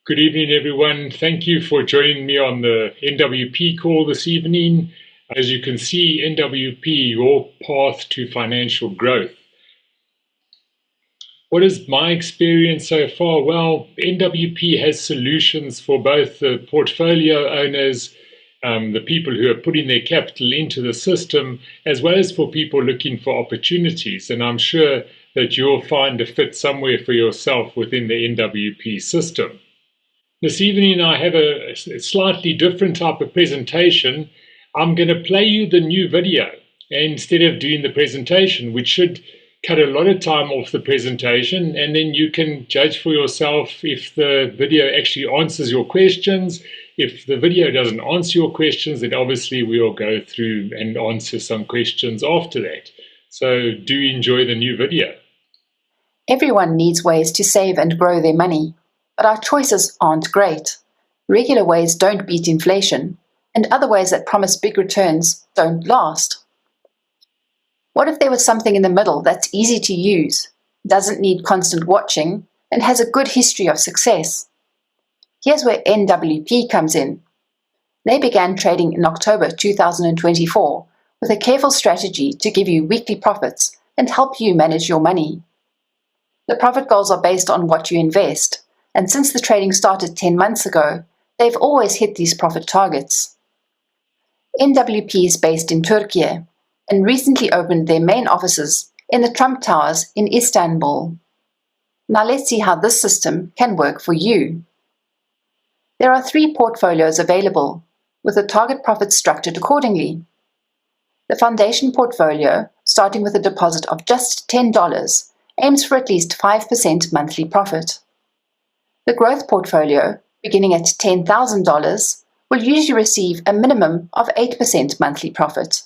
Good evening, everyone. Thank you for joining me on the NWP call this evening. As you can see, NWP, your path to financial growth. What is my experience so far? Well, NWP has solutions for both the portfolio owners, the people who are putting their capital into the system, as well as for people looking for opportunities. And I'm sure that you'll find a fit somewhere for yourself within the NWP system. This evening I have a slightly different type of presentation. I'm going to play you the new video instead of doing the presentation, which should cut a lot of time off the presentation, and then you can judge for yourself if the video actually answers your questions. If the video doesn't answer your questions, then obviously we'll go through and answer some questions after that. So do enjoy the new video. Everyone needs ways to save and grow their money. But our choices aren't great. Regular ways don't beat inflation, and other ways that promise big returns don't last. What if there was something in the middle that's easy to use, doesn't need constant watching, and has a good history of success? Here's where NWP comes in. They began trading in October 2024 with a careful strategy to give you weekly profits and help you manage your money. The profit goals are based on what you invest, and since the trading started 10 months ago, they've always hit these profit targets. NWP is based in Turkey and recently opened their main offices in the Trump Towers in Istanbul. Now let's see how this system can work for you. There are 3 portfolios available, with the target profits structured accordingly. The foundation portfolio, starting with a deposit of just $10, aims for at least 5% monthly profit. The growth portfolio, beginning at $10,000, will usually receive a minimum of 8% monthly profit.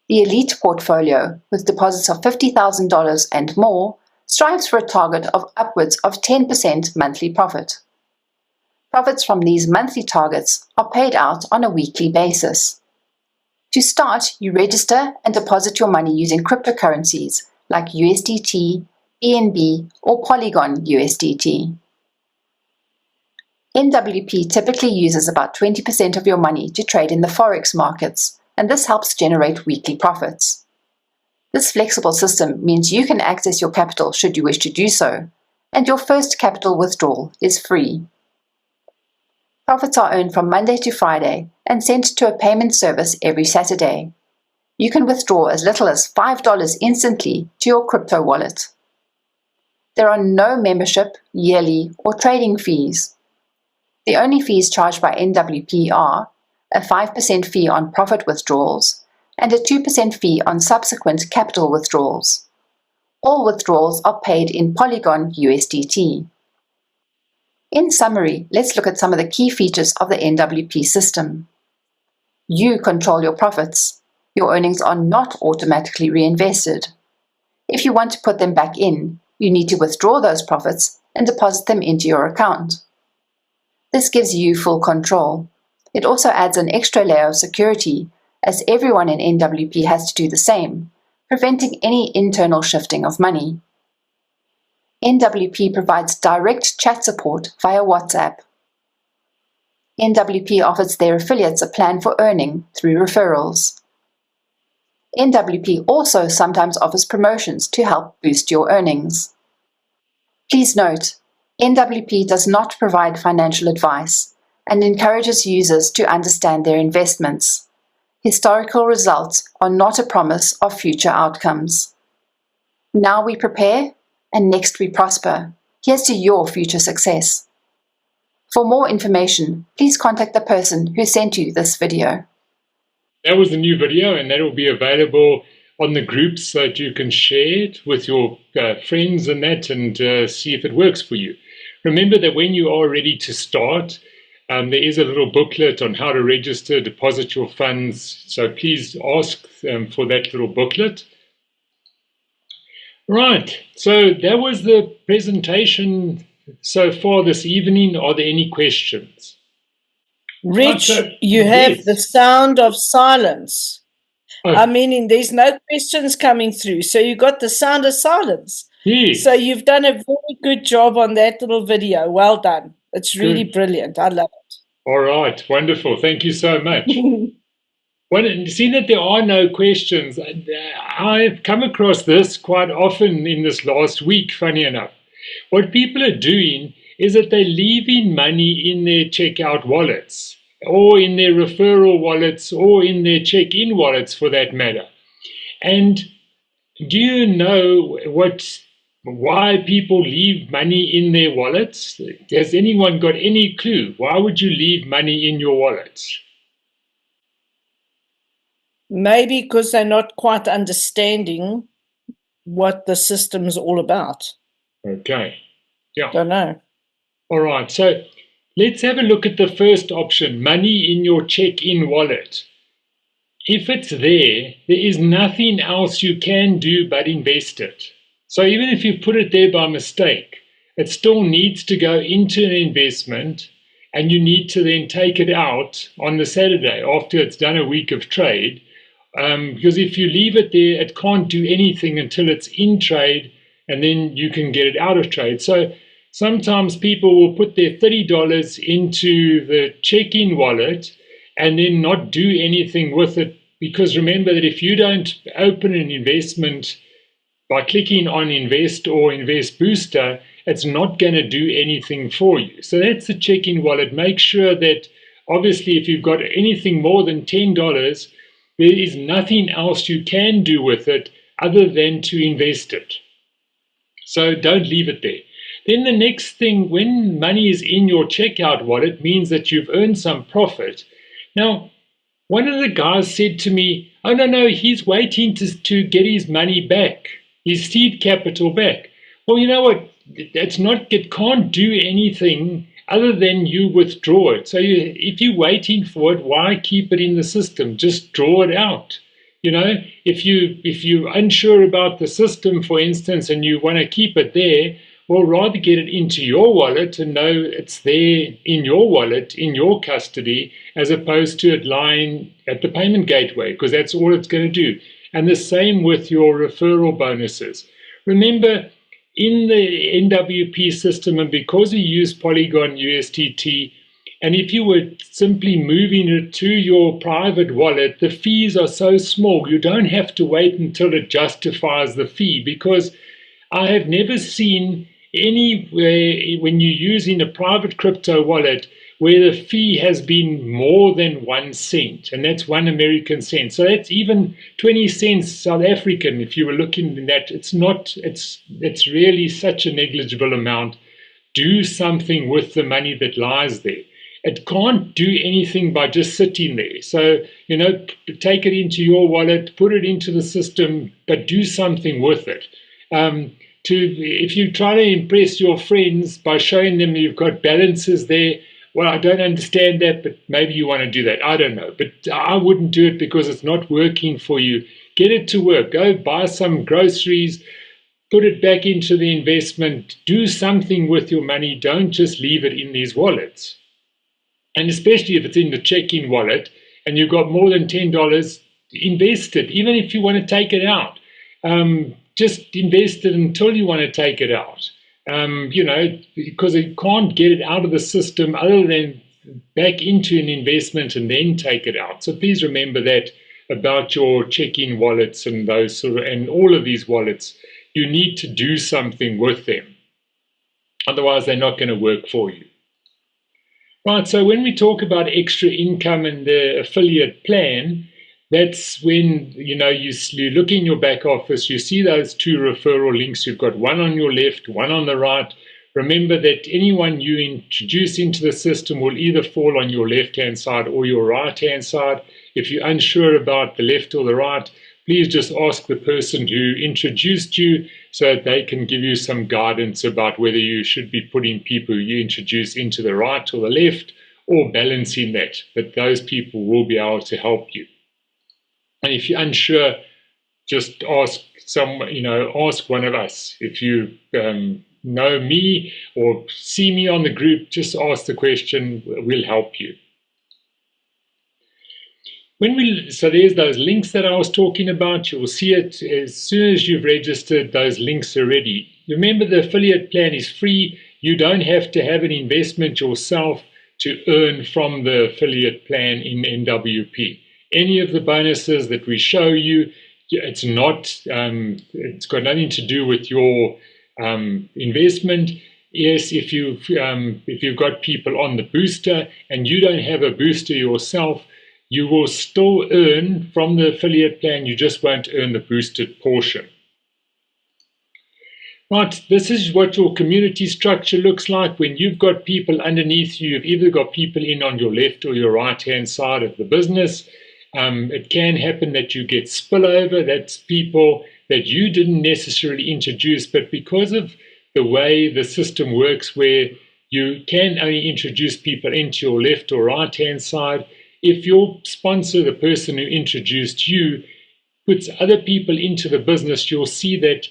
The elite portfolio, with deposits of $50,000 and more, strives for a target of upwards of 10% monthly profit. Profits from these monthly targets are paid out on a weekly basis. To start, you register and deposit your money using cryptocurrencies like USDT, BNB, or Polygon USDT. NWP typically uses about 20% of your money to trade in the forex markets, and this helps generate weekly profits. This flexible system means you can access your capital should you wish to do so, and your first capital withdrawal is free. Profits are earned from Monday to Friday and sent to a payment service every Saturday. You can withdraw as little as $5 instantly to your crypto wallet. There are no membership, yearly, or trading fees. The only fees charged by NWP are a 5% fee on profit withdrawals and a 2% fee on subsequent capital withdrawals. All withdrawals are paid in Polygon USDT. In summary, let's look at some of the key features of the NWP system. You control your profits. Your earnings are not automatically reinvested. If you want to put them back in, you need to withdraw those profits and deposit them into your account. This gives you full control. It also adds an extra layer of security, as everyone in NWP has to do the same, preventing any internal shifting of money. NWP provides direct chat support via WhatsApp. NWP offers their affiliates a plan for earning through referrals. NWP also sometimes offers promotions to help boost your earnings. Please note, NWP does not provide financial advice and encourages users to understand their investments. Historical results are not a promise of future outcomes. Now we prepare, and next we prosper. Here's to your future success. For more information, please contact the person who sent you this video. That was the new video, and that will be available on the groups so that you can share it with your friends and that, and see if it works for you. Remember that when you are ready to start, there is a little booklet on how to register, deposit your funds. So please ask for that little booklet. Right, so that was the presentation so far this evening. Are there any questions? Rich, you have the sound of silence. Oh. I mean, there's no questions coming through, so you got the sound of silence. Yes. So you've done a very good job on that little video. Well done. It's really brilliant. I love it. All right, wonderful. Thank you so much. Seeing that there are no questions, I've come across this quite often in this last week, funny enough. What people are doing is that they're leaving money in their checkout wallets, or in their referral wallets, or in their check-in wallets for that matter. And do you know why people leave money in their wallets? Has anyone got any clue? Why would you leave money in your wallets? Maybe because they're not quite understanding what the system is all about. Okay. Yeah. Don't know. All right. So let's have a look at the first option, money in your check-in wallet. If it's there is nothing else you can do but invest it. So even if you put it there by mistake, it still needs to go into an investment, and you need to then take it out on the Saturday after it's done a week of trade. Because if you leave it there, it can't do anything until it's in trade, and then you can get it out of trade. So sometimes people will put their $30 into the check-in wallet and then not do anything with it, because remember that if you don't open an investment by clicking on invest or invest booster, it's not going to do anything for you. So that's the check-in wallet. Make sure that obviously if you've got anything more than $10, there is nothing else you can do with it other than to invest it. So don't leave it there. Then the next thing, when money is in your checkout wallet, means that you've earned some profit. Now, one of the guys said to me, oh, no, he's waiting to get his money back, his seed capital back. Well, you know what? It can't do anything other than you withdraw it. So if you're waiting for it, why keep it in the system? Just draw it out. You know, if you're unsure about the system, for instance, and you want to keep it there, well, rather get it into your wallet and know it's there in your wallet, in your custody, as opposed to it lying at the payment gateway, because that's all it's going to do. And the same with your referral bonuses. Remember, in the NWP system, and because we use Polygon USDT, and if you were simply moving it to your private wallet, the fees are so small, you don't have to wait until it justifies the fee, because I have never seen anywhere when you're using a private crypto wallet where the fee has been more than 1 cent, and that's 1 American cent. So that's even 20 cents South African. If you were looking at that, it's really such a negligible amount. Do something with the money that lies there. It can't do anything by just sitting there. So, you know, take it into your wallet, put it into the system, but do something with it. If you try to impress your friends by showing them you've got balances there, well, I don't understand that, but maybe you want to do that. I don't know. But I wouldn't do it because it's not working for you. Get it to work. Go buy some groceries, put it back into the investment, do something with your money. Don't just leave it in these wallets. And especially if it's in the check-in wallet and you've got more than $10, invest it, even if you want to take it out. Just invest it until you want to take it out. You know, because you can't get it out of the system other than back into an investment and then take it out. So please remember that about your check-in wallets and those and all of these wallets. You need to do something with them. Otherwise, they're not going to work for you. Right, so when we talk about extra income and the affiliate plan, that's when, you know, you look in your back office, you see those 2 referral links. You've got one on your left, one on the right. Remember that anyone you introduce into the system will either fall on your left-hand side or your right-hand side. If you're unsure about the left or the right, please just ask the person who introduced you so that they can give you some guidance about whether you should be putting people you introduce into the right or the left, or balancing that. But those people will be able to help you. And if you're unsure, just ask ask one of us. If you know me or see me on the group, just ask the question. We'll help you. So there's those links that I was talking about. You will see it as soon as you've registered. Those links are ready. Remember, the affiliate plan is free. you don't have to have an investment yourself to earn from the affiliate plan in NWP. Any of the bonuses that we show you, it's got nothing to do with your investment. Yes, if you've got people on the booster and you don't have a booster yourself, you will still earn from the affiliate plan, you just won't earn the boosted portion. Right, this is what your community structure looks like when you've got people underneath you. You've either got people in on your left or your right-hand side of the business. It can happen that you get spillover. That's people that you didn't necessarily introduce, but because of the way the system works where you can only introduce people into your left or right-hand side, if your sponsor, the person who introduced you, puts other people into the business, you'll see that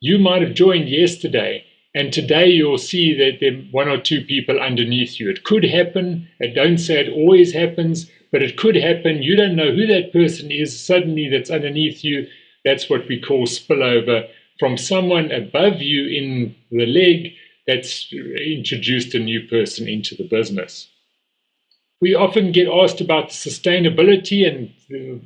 you might have joined yesterday, and today you'll see that there are one or two people underneath you. It could happen. I don't say it always happens, but it could happen. You don't know who that person is suddenly that's underneath you. That's what we call spillover from someone above you in the leg that's introduced a new person into the business. We often get asked about the sustainability, and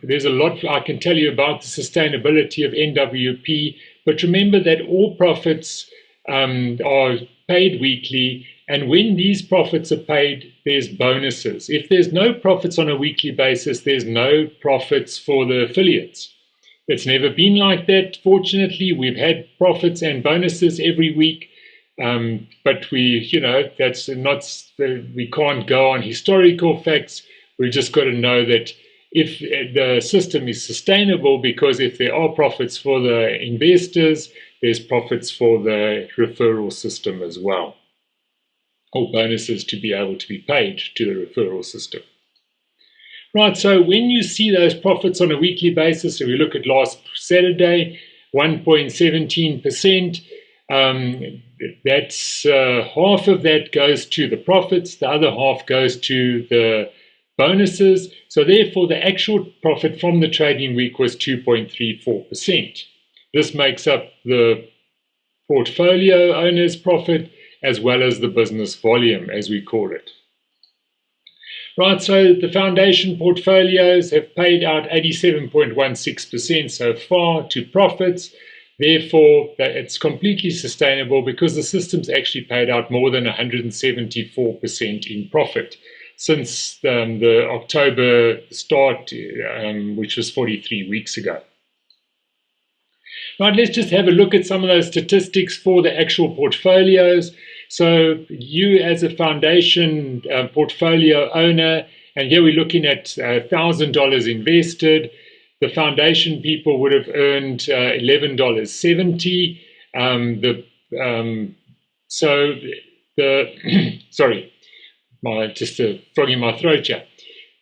there's a lot I can tell you about the sustainability of NWP, but remember that all profits are paid weekly, and when these profits are paid, there's bonuses. If there's no profits on a weekly basis, there's no profits for the affiliates. It's never been like that. Fortunately, we've had profits and bonuses every week. But we can't go on historical facts. We've just got to know that if the system is sustainable, because if there are profits for the investors, there's profits for the referral system as well, or bonuses to be able to be paid to the referral system. Right, so when you see those profits on a weekly basis, if we look at last Saturday, 1.17%, that's half of that goes to the profits, the other half goes to the bonuses. So therefore, the actual profit from the trading week was 2.34%. This makes up the portfolio owner's profit as well as the business volume, as we call it. Right, so the foundation portfolios have paid out 87.16% so far to profits. Therefore, it's completely sustainable because the system's actually paid out more than 174% in profit since the October start, which was 43 weeks ago. Right, let's just have a look at some of those statistics for the actual portfolios. So you as a foundation portfolio owner, and here we're looking at $1,000 invested, the foundation people would have earned $11.70. Sorry, just a frog in my throat here.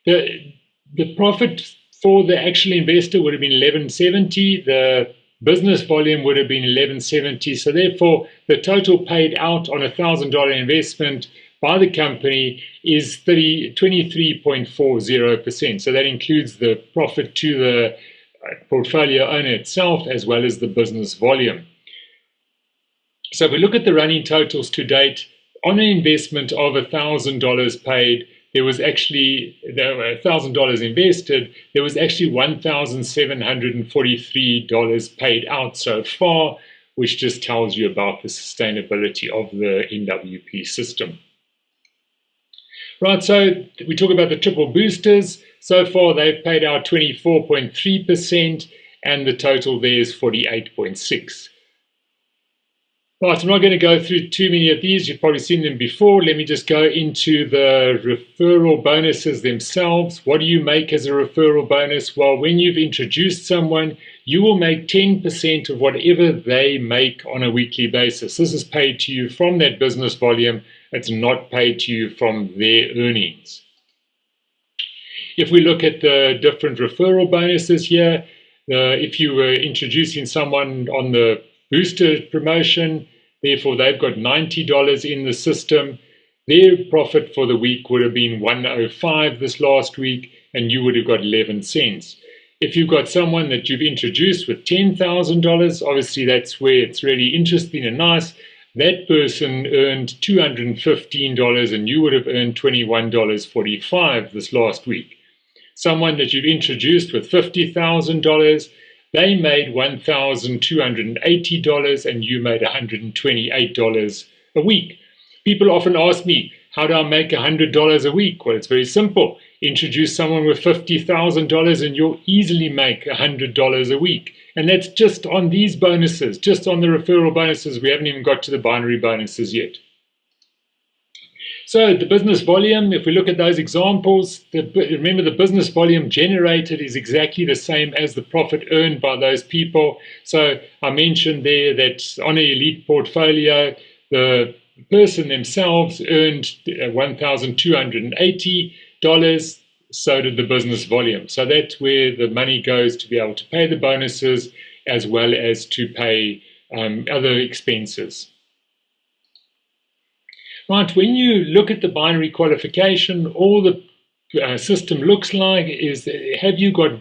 The profit for the actual investor would have been $11.70. The business volume would have been $11.70. So therefore, the total paid out on a $1,000 investment by the company is 23.40%. So that includes the profit to the portfolio owner itself as well as the business volume. So if we look at the running totals to date, on an investment of $1,000 paid, there was actually $1,000 invested. There was actually $1,743 paid out so far, which just tells you about the sustainability of the NWP system. Right, so we talk about the triple boosters. So far, they've paid out 24.3%, and the total there is 48.6%. Right, I'm not going to go through too many of these. You've probably seen them before. Let me just go into the referral bonuses themselves. What do you make as a referral bonus? Well, when you've introduced someone, you will make 10% of whatever they make on a weekly basis. This is paid to you from that business volume. It's not paid to you from their earnings. If we look at the different referral bonuses here, if you were introducing someone on the booster promotion, therefore they've got $90 in the system. Their profit for the week would have been $105 this last week, and you would have got 11 cents. If you've got someone that you've introduced with $10,000, obviously that's where it's really interesting and nice. that person earned $215 and you would have earned $21.45 this last week. Someone that you've introduced with $50,000, they made $1,280 and you made $128 a week. People often ask me, how do I make $100 a week? Well, it's very simple. Introduce someone with $50,000 and you'll easily make $100 a week. And that's just on these bonuses, just on the referral bonuses. We haven't even got to the binary bonuses yet. So the business volume, if we look at those examples, remember the business volume generated is exactly the same as the profit earned by those people. So I mentioned there that on an elite portfolio, the person themselves earned $1,280. So did the business volume. So that's where the money goes to be able to pay the bonuses as well as to pay other expenses. Right, when you look at the binary qualification, all the system looks like is, have you got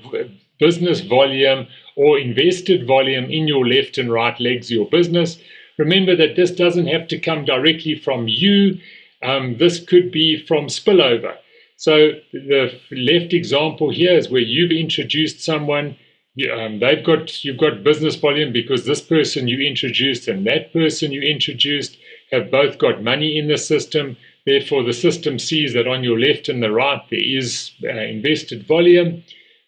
business volume or invested volume in your left and right legs of your business? Remember that this doesn't have to come directly from you. This could be from spillover. So the left example here is where you've introduced someone. You've got business volume because this person you introduced and that person you introduced have both got money in the system. Therefore, the system sees that on your left and the right there is invested volume.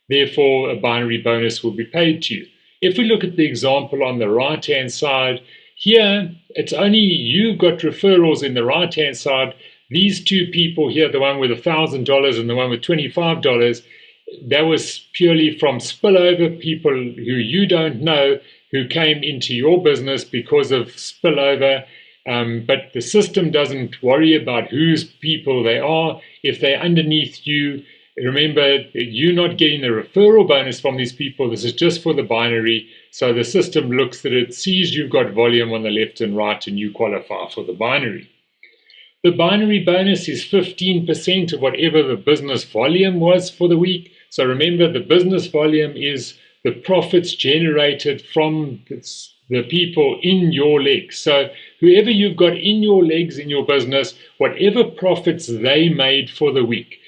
Therefore, a binary bonus will be paid to you. If we look at the example on the right-hand side, here it's only you've got referrals in the right-hand side. These two people here, the one with $1,000 and the one with $25, that was purely from spillover, people who you don't know who came into your business because of spillover. But the system doesn't worry about whose people they are. If they're underneath you, remember, you're not getting a referral bonus from these people. This is just for the binary. So the system looks at it, sees you've got volume on the left and right, and you qualify for the binary. The binary bonus is 15% of whatever the business volume was for the week. So remember, the business volume is the profits generated from the people in your legs. So whoever you've got in your legs in your business, whatever profits they made for the week,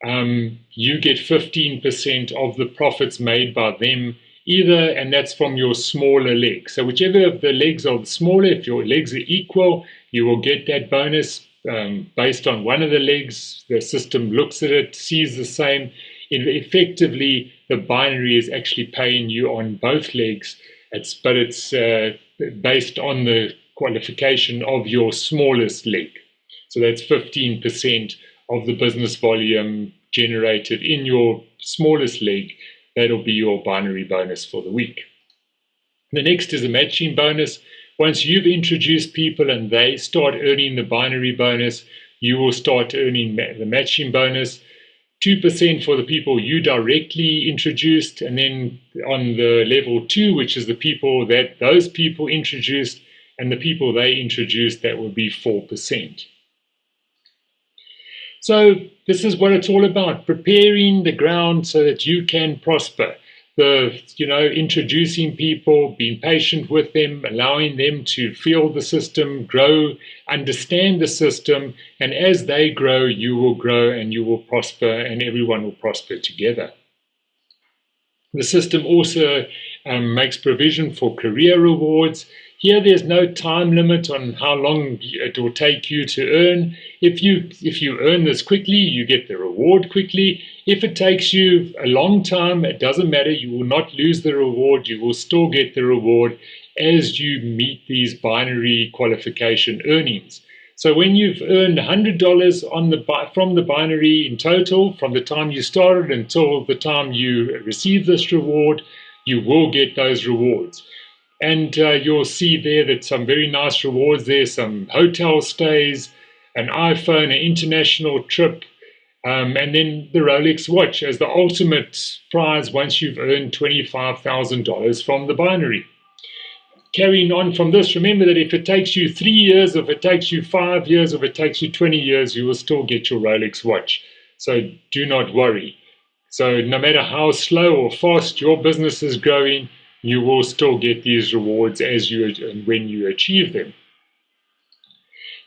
you get 15% of the profits made by them either, and that's from your smaller leg. So whichever of the legs are smaller, if your legs are equal, you will get that bonus based on one of the legs. The system looks at it, sees the same. Effectively, the binary is actually paying you on both legs. But it's based on the qualification of your smallest leg. So that's 15% of the business volume generated in your smallest leg. That'll be your binary bonus for the week. The next is a matching bonus. Once you've introduced people and they start earning the binary bonus, you will start earning the matching bonus. 2% for the people you directly introduced, and then on the level 2, which is the people that those people introduced and the people they introduced, that will be 4%. So this is what it's all about, preparing the ground so that you can prosper. Introducing people, being patient with them, allowing them to feel the system, grow, understand the system, and as they grow, you will grow and you will prosper, and everyone will prosper together. The system also makes provision for career rewards. Here, there's no time limit on how long it will take you to earn. If you earn this quickly, you get the reward quickly. If it takes you a long time, it doesn't matter. You will not lose the reward. You will still get the reward as you meet these binary qualification earnings. So when you've earned $100 from the binary in total, from the time you started until the time you receive this reward, you will get those rewards. And you'll see there that some very nice rewards there, some hotel stays, an iPhone, an international trip, and then the Rolex watch as the ultimate prize once you've earned $25,000 from the binary. Carrying on from this, remember that if it takes you 3 years, if it takes you 5 years, if it takes you 20 years, you will still get your Rolex watch. So do not worry. So no matter how slow or fast your business is growing, you will still get these rewards when you achieve them.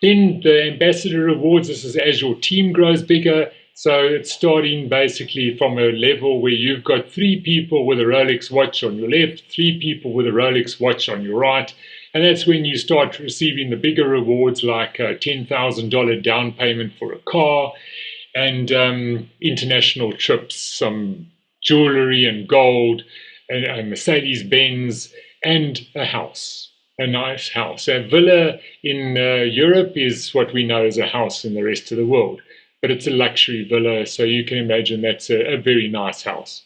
Then the ambassador rewards, this is as your team grows bigger. So it's starting basically from a level where you've got 3 people with a Rolex watch on your left, 3 people with a Rolex watch on your right. And that's when you start receiving the bigger rewards like a $10,000 down payment for a car and international trips, some jewelry and gold, and a Mercedes-Benz, and a house, a nice house. A villa in Europe is what we know as a house in the rest of the world. But it's a luxury villa, so you can imagine that's a very nice house.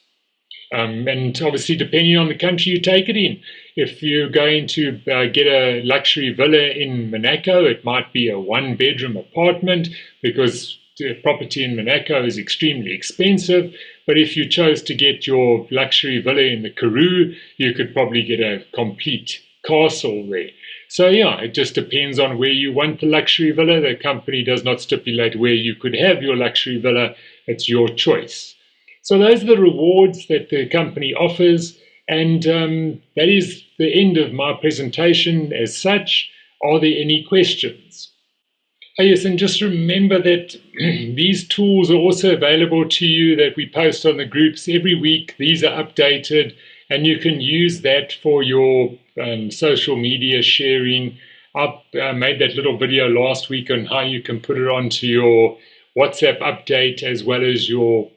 And obviously, depending on the country you take it in, if you're going to get a luxury villa in Monaco, it might be a 1-bedroom apartment because the property in Monaco is extremely expensive. But if you chose to get your luxury villa in the Karoo, you could probably get a complete castle there. So yeah, it just depends on where you want the luxury villa. The company does not stipulate where you could have your luxury villa. It's your choice. So those are the rewards that the company offers. And that is the end of my presentation as such. Are there any questions? Oh yes, and just remember that these tools are also available to you that we post on the groups every week. These are updated. And you can use that for your social media sharing. I made that little video last week on how you can put it onto your WhatsApp update as well as your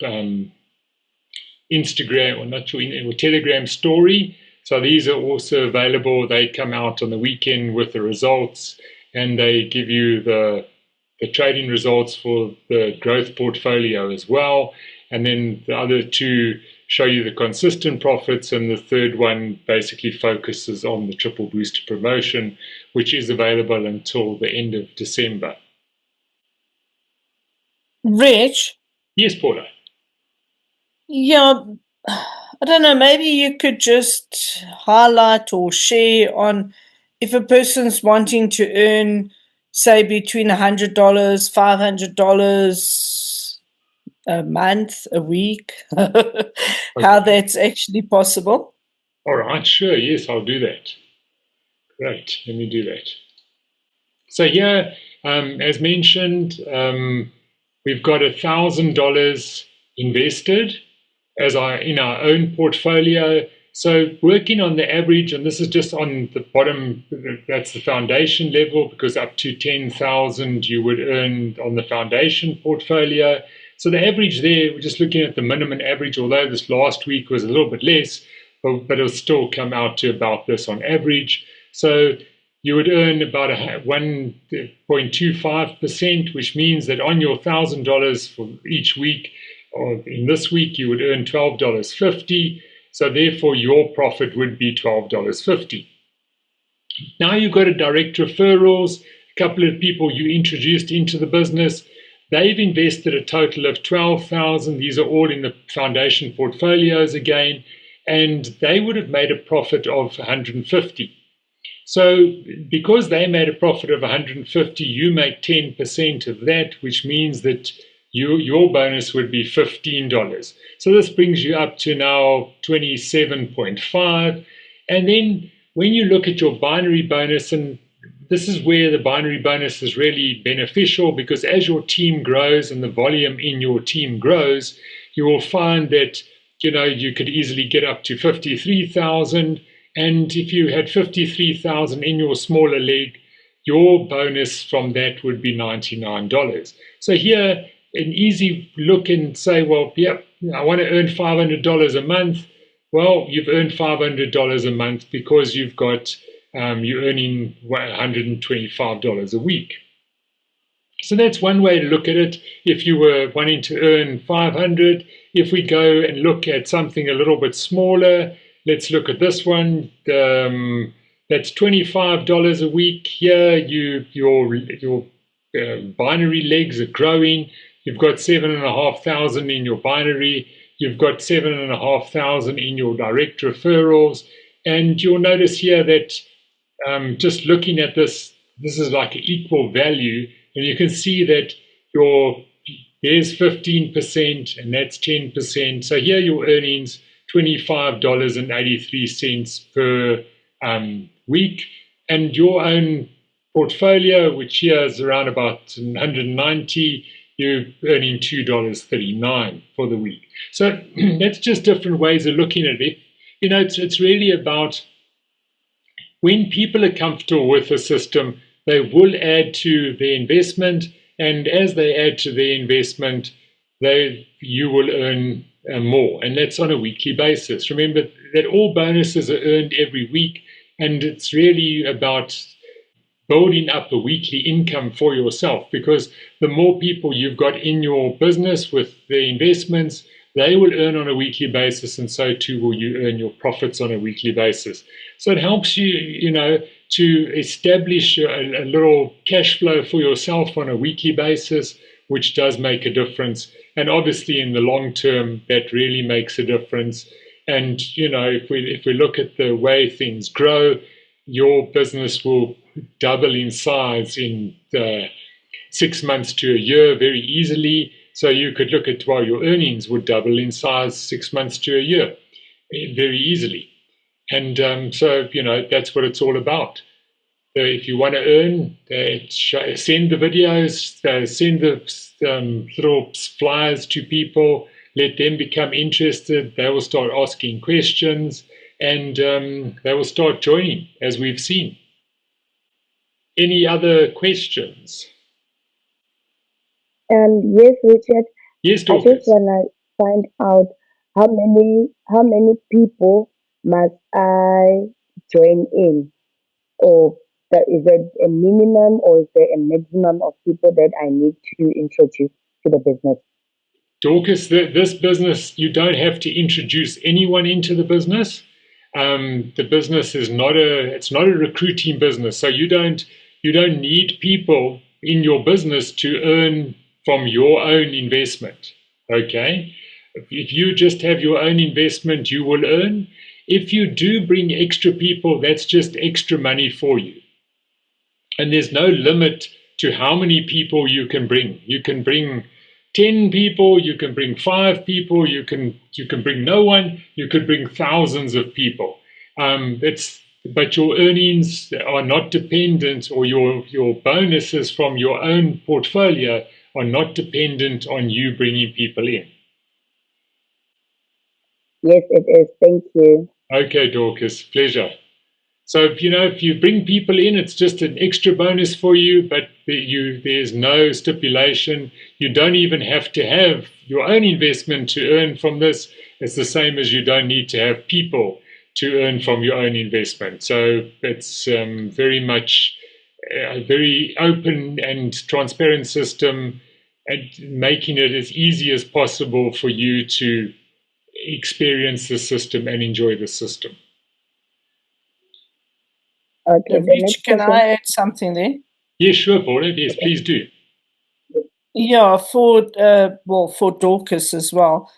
Instagram, or not your Telegram story. So these are also available. They come out on the weekend with the results, and they give you the trading results for the growth portfolio as well. And then the other 2 show you the consistent profits, and the third one basically focuses on the triple booster promotion, which is available until the end of December. Rich? Yes, Paula. Yeah, I don't know, maybe you could just highlight or share on if a person's wanting to earn, say, between $100, $500 a month, a week, how that's actually possible. All right, sure. Yes, I'll do that. Great. Let me do that. So here, as mentioned, we've got $1,000 invested in our own portfolio. So working on the average, and this is just on the bottom, that's the foundation level, because up to 10,000 you would earn on the foundation portfolio. So the average there, we're just looking at the minimum average, although this last week was a little bit less, but it'll still come out to about this on average. So you would earn about 1.25%, which means that on your $1,000 for each week, or in this week, you would earn $12.50. So therefore, your profit would be $12.50. Now you've got a direct referrals, a couple of people you introduced into the business. They've invested a total of $12,000. These are all in the foundation portfolios again, and they would have made a profit of $150. So because they made a profit of $150, you make 10% of that, which means that your bonus would be $15. So this brings you up to now 27.5. And then when you look at your binary bonus, and this is where the binary bonus is really beneficial, because as your team grows and the volume in your team grows, you will find that you could easily get up to 53,000. And if you had 53,000 in your smaller leg, your bonus from that would be $99. So here, an easy look and say, well, yeah, I want to earn $500 a month. Well, you've earned $500 a month because you've got you're earning $125 a week. So that's one way to look at it. If you were wanting to earn 500, if we go and look at something a little bit smaller, let's look at this one. That's $25 a week. Here, your binary legs are growing. You've got 7,500 in your binary. You've got 7,500 in your direct referrals. And you'll notice here that just looking at this is like an equal value. And you can see that there's 15% and that's 10%. So here your earnings, $25.83 per week. And your own portfolio, which here is around about 190, you're earning $2.39 for the week. So that's just different ways of looking at it. It's really about when people are comfortable with the system, they will add to their investment, and as they add to their investment, you will earn more, and that's on a weekly basis. Remember that all bonuses are earned every week, and it's really about building up a weekly income for yourself, because the more people you've got in your business with their investments, they will earn on a weekly basis, and so too will you earn your profits on a weekly basis. So it helps you, to establish a little cash flow for yourself on a weekly basis, which does make a difference. And obviously in the long term, that really makes a difference. And, if we look at the way things grow, your business will double in size in 6 months to a year very easily. So you could look at, your earnings would double in size 6 months to a year very easily. And so, that's what it's all about. If you want to earn, send the videos, send the little flyers to people, let them become interested. They will start asking questions, and they will start joining, as we've seen. Any other questions? Yes, Richard. Yes, I Dorcas. just want to find out how many people must I join in, or is there a minimum or is there a maximum of people that I need to introduce to the business? Dorcas, this business, you don't have to introduce anyone into the business. The business is not a recruiting business, so you don't need people in your business to earn from your own investment. Okay, if you just have your own investment, you will earn. If you do bring extra people, that's just extra money for you. And there's no limit to how many people you can bring. You can bring 10 people, you can bring 5 people, you can bring no one, you could bring thousands of people. But your earnings are not dependent, or your bonuses from your own portfolio are not dependent on you bringing people in. Yes, it is. Thank you. Okay, Dorcas, pleasure. So, if you bring people in, it's just an extra bonus for you, but there's no stipulation. You don't even have to have your own investment to earn from this. It's the same as you don't need to have people to earn from your own investment. So it's very much a very open and transparent system, and making it as easy as possible for you to experience the system and enjoy the system. Okay, Rich, can I add something there? Yes, sure, Paula. Yes, please do. Yeah, for Dorcas as well.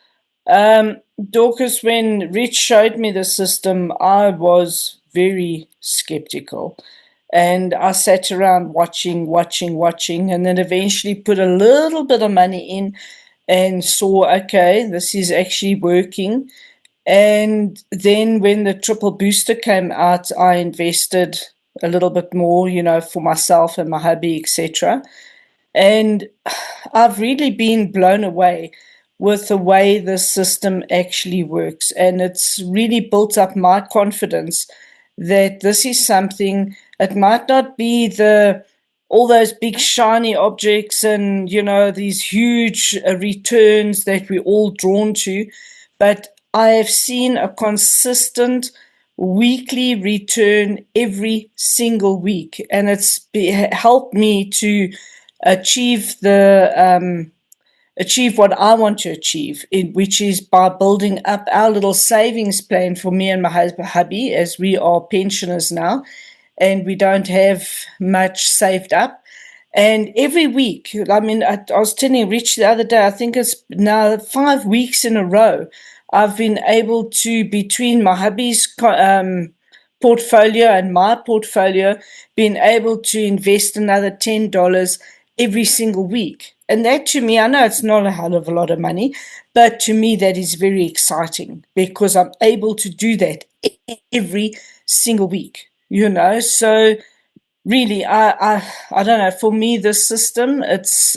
Dorcas, when Rich showed me the system, I was very skeptical. And I sat around watching, and then eventually put a little bit of money in and saw, okay, this is actually working. And then when the triple booster came out, I invested a little bit more, for myself and my hubby, etc. And I've really been blown away with the way the system actually works. And it's really built up my confidence that this is something, it might not be all those big shiny objects and, these huge returns that we're all drawn to, but I have seen a consistent weekly return every single week, and it's helped me to achieve what I want to achieve, which is by building up our little savings plan for me and my hubby, as we are pensioners now, and we don't have much saved up. And every week, I was telling Rich the other day, I think it's now 5 weeks in a row, I've been able to, between my hubby's portfolio and my portfolio, been able to invest another $10 every single week. And that, to me, I know it's not a hell of a lot of money, but to me that is very exciting, because I'm able to do that every single week, so really, I don't know. For me, this system, it's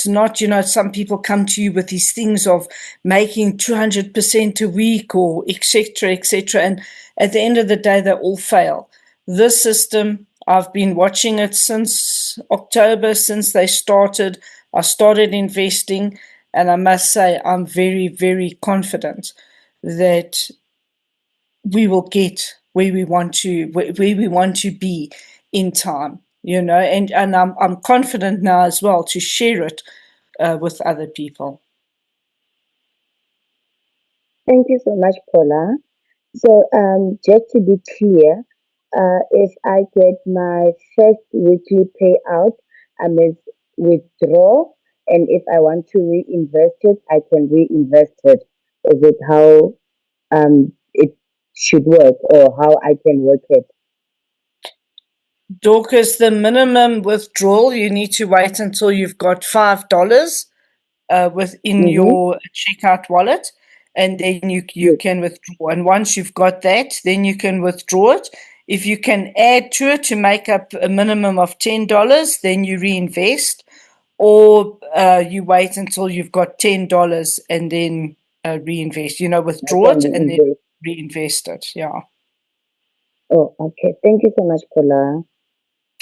not, some people come to you with these things of making 200% a week or etc. And at the end of the day, they all fail. This system, I've been watching it since October, since they started. I started investing, and I must say I'm very, very confident that we will get where we want to be in time, and I'm confident now as well to share it with other people. Thank you so much, Paula. So, just to be clear, if I get my first weekly payout, I must withdraw, and if I want to reinvest it, I can reinvest it. Is it how it should work, or how I can work it? Dorcas, the minimum withdrawal, you need to wait until you've got $5 within Mm-hmm. your checkout wallet, and then you Yes. can withdraw. And once you've got that, then you can withdraw it. If you can add to it to make up a minimum of $10, then you reinvest, or you wait until you've got $10 and then reinvest. I Withdraw can it and then reinvest. reinvest it. Yeah, Oh, okay. Thank you so much, Paula.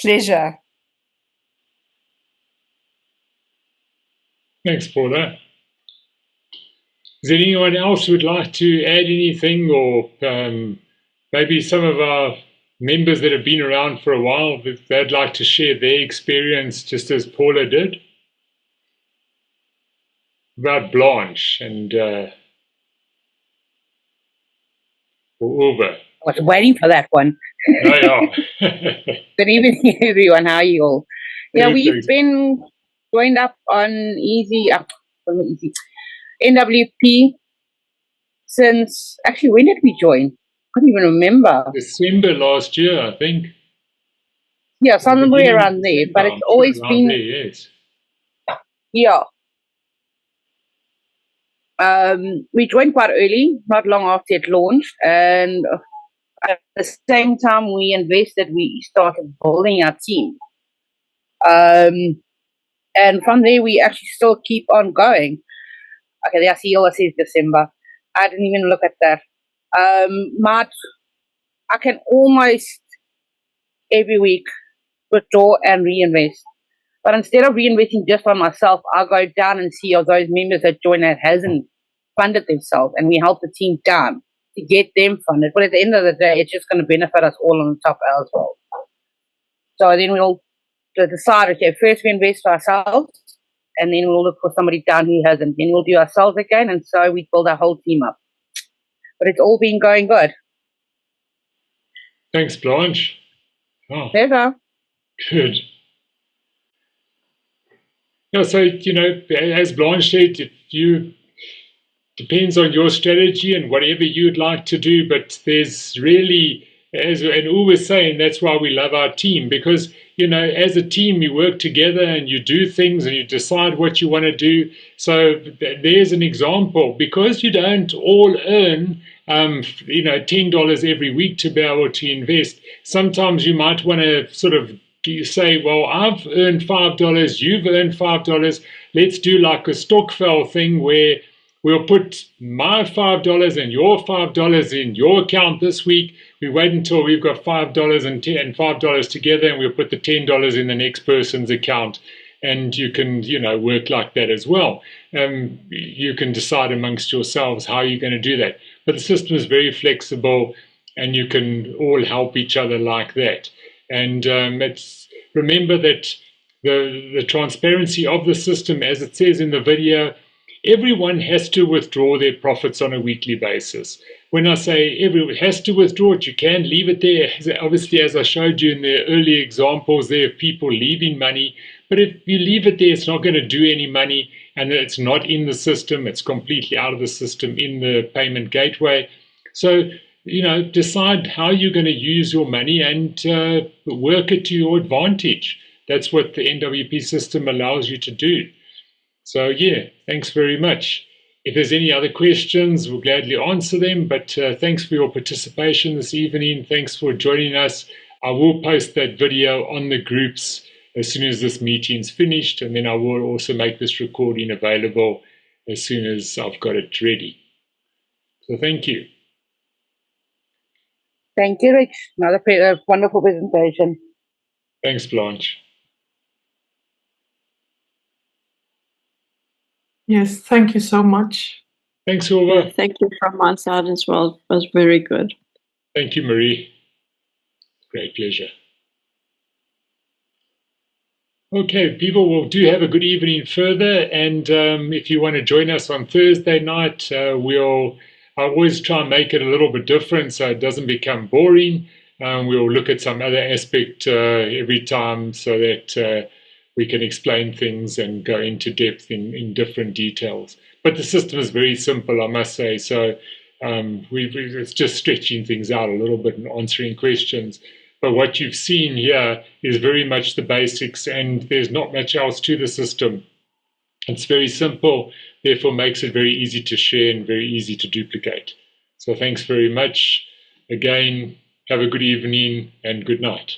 pleasure. Thanks, Paula. Is there anyone else who would like to add anything, or maybe some of our members that have been around for a while, if they'd like to share their experience just as Paula did? About Blanche and Uwe. I was waiting for that one. Oh, yeah. Good evening, everyone. How are you all? Yeah, Good, we've thanks. been joined up on NWP since, actually, when did we join? I can't even remember. December last year, I think. Yeah, somewhere around there. But it's always been, there, yes. yeah. We joined quite early, not long after it launched, and at the same time we invested, we started building our team. And from there, we actually still keep on going. Okay, there I see all I see is December. I didn't even look at that. March, I can almost every week withdraw and reinvest. But instead of reinvesting just on myself, I go down and see of those members that join that hasn't funded themselves, and we help the team down to get them funded. But at the end of the day, it's just going to benefit us all on the top as well. So then we'll decide, okay, first we invest for ourselves, and then we'll look for somebody down who hasn't. Then we'll do ourselves again, and so we build our whole team up. But it's all been going good. Thanks, Blanche. Oh, Pleasure. good. Yeah, so, as Blanche said, depends on your strategy and whatever you'd like to do, but there's really, and Uwe was saying, that's why we love our team, because as a team you work together and you do things and you decide what you want to do. So there's an example. Because you don't all earn $10 every week to be able to invest, sometimes you might want to sort of say, well, I've earned $5, you've earned $5, let's do like a Stokvel thing where we'll put my $5 and your $5 in your account this week. We wait until we've got $5 and $5 together, and we'll put the $10 in the next person's account. And you can, work like that as well. You can decide amongst yourselves how you're going to do that. But the system is very flexible, and you can all help each other like that. And remember that the transparency of the system, as it says in the video, everyone has to withdraw their profits on a weekly basis. When I say everyone has to withdraw it, you can leave it there. Obviously, as I showed you in the earlier examples, there are people leaving money. But if you leave it there, it's not going to do any money, and it's not in the system. It's completely out of the system in the payment gateway. So, decide how you're going to use your money and work it to your advantage. That's what the NWP system allows you to do. So, yeah, thanks very much. If there's any other questions, we'll gladly answer them. But thanks for your participation this evening. Thanks for joining us. I will post that video on the groups as soon as this meeting's finished, and then I will also make this recording available as soon as I've got it ready. So thank you. Thank you, Rich. Another wonderful presentation. Thanks, Blanche. Yes, thank you so much. Thanks, Silva. Thank you from my side as well. It was very good. Thank you, Marie. Great pleasure. Okay, people, well, do have a good evening further. And if you want to join us on Thursday night, I always try and make it a little bit different so it doesn't become boring. We'll look at some other aspect every time so that we can explain things and go into depth in different details. But the system is very simple, I must say. So it's just stretching things out a little bit and answering questions. But what you've seen here is very much the basics, and there's not much else to the system. It's very simple, therefore makes it very easy to share and very easy to duplicate. So thanks very much. Again, have a good evening and good night.